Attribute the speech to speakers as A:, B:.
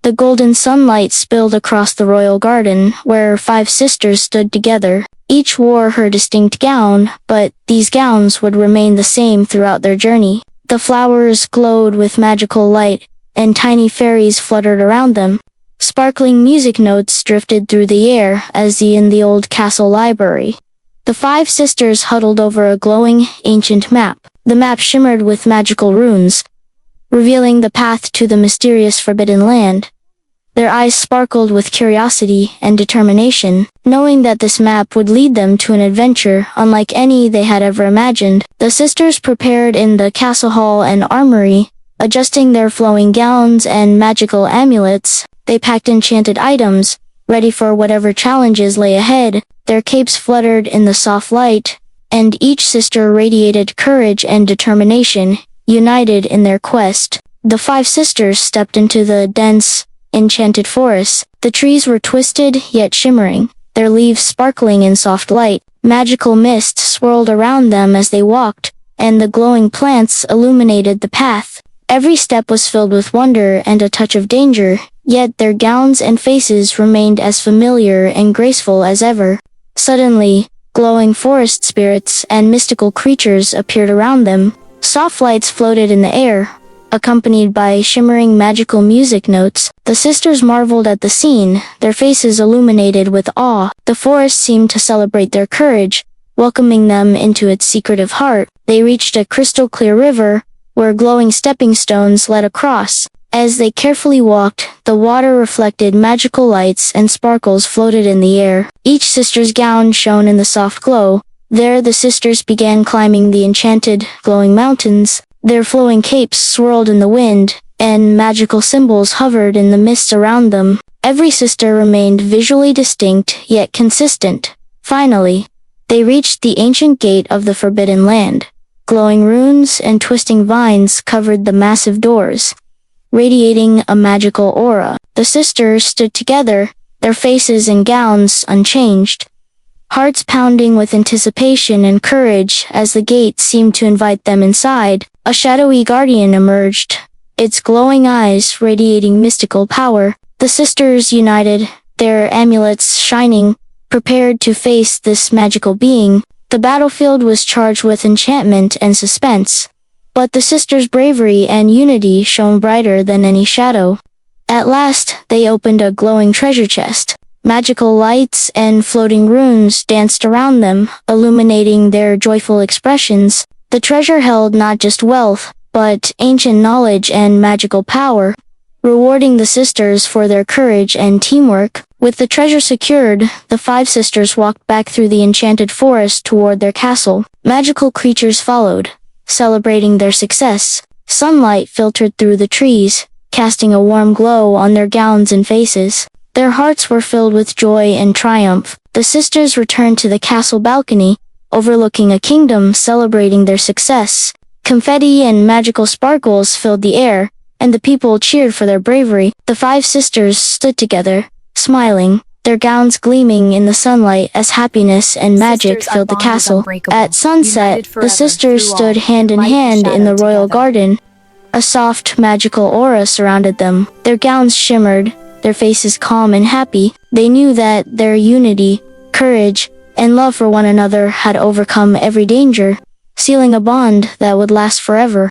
A: The golden sunlight spilled across the royal garden, where 5 sisters stood together. Each wore her distinct gown, but these gowns would remain the same throughout their journey. The flowers glowed with magical light, and tiny fairies fluttered around them. Sparkling music notes drifted through the air as in the old castle library. The 5 sisters huddled over a glowing, ancient map. The map shimmered with magical runes, revealing the path to the mysterious Forbidden Land. Their eyes sparkled with curiosity and determination, knowing that this map would lead them to an adventure unlike any they had ever imagined. The sisters prepared in the castle hall and armory, adjusting their flowing gowns and magical amulets. They packed enchanted items, ready for whatever challenges lay ahead. Their capes fluttered in the soft light, and each sister radiated courage and determination, united in their quest. The 5 sisters stepped into the dense, enchanted forest. The trees were twisted yet shimmering, their leaves sparkling in soft light. Magical mist swirled around them as they walked, and the glowing plants illuminated the path. Every step was filled with wonder and a touch of danger, yet their gowns and faces remained as familiar and graceful as ever. Suddenly, glowing forest spirits and mystical creatures appeared around them. Soft lights floated in the air, accompanied by shimmering magical music notes. The sisters marveled at the scene, their faces illuminated with awe. The forest seemed to celebrate their courage, welcoming them into its secretive heart. They reached a crystal-clear river, where glowing stepping stones led across. As they carefully walked, the water reflected magical lights and sparkles floated in the air. Each sister's gown shone in the soft glow. There the sisters began climbing the enchanted, glowing mountains. Their flowing capes swirled in the wind, and magical symbols hovered in the mist around them. Every sister remained visually distinct yet consistent. Finally, they reached the ancient gate of the Forbidden Land. Glowing runes and twisting vines covered the massive doors, radiating a magical aura. The sisters stood together, their faces and gowns unchanged, hearts pounding with anticipation and courage as the gate seemed to invite them inside. A shadowy guardian emerged, its glowing eyes radiating mystical power. The sisters united, their amulets shining, prepared to face this magical being. The battlefield was charged with enchantment and suspense, but the sisters' bravery and unity shone brighter than any shadow. At last, they opened a glowing treasure chest. Magical lights and floating runes danced around them, illuminating their joyful expressions. The treasure held not just wealth, but ancient knowledge and magical power, rewarding the sisters for their courage and teamwork. With the treasure secured, the 5 sisters walked back through the enchanted forest toward their castle. Magical creatures followed, celebrating their success. Sunlight filtered through the trees, casting a warm glow on their gowns and faces. Their hearts were filled with joy and triumph. The sisters returned to the castle balcony, overlooking a kingdom celebrating their success. Confetti and magical sparkles filled the air, and the people cheered for their bravery. The 5 sisters stood together, smiling, their gowns gleaming in the sunlight as happiness and magic filled the castle. At sunset, the sisters stood hand in hand in the royal garden. A soft, magical aura surrounded them. Their gowns shimmered, their faces calm and happy. They knew that their unity, courage, and love for one another had overcome every danger, sealing a bond that would last forever.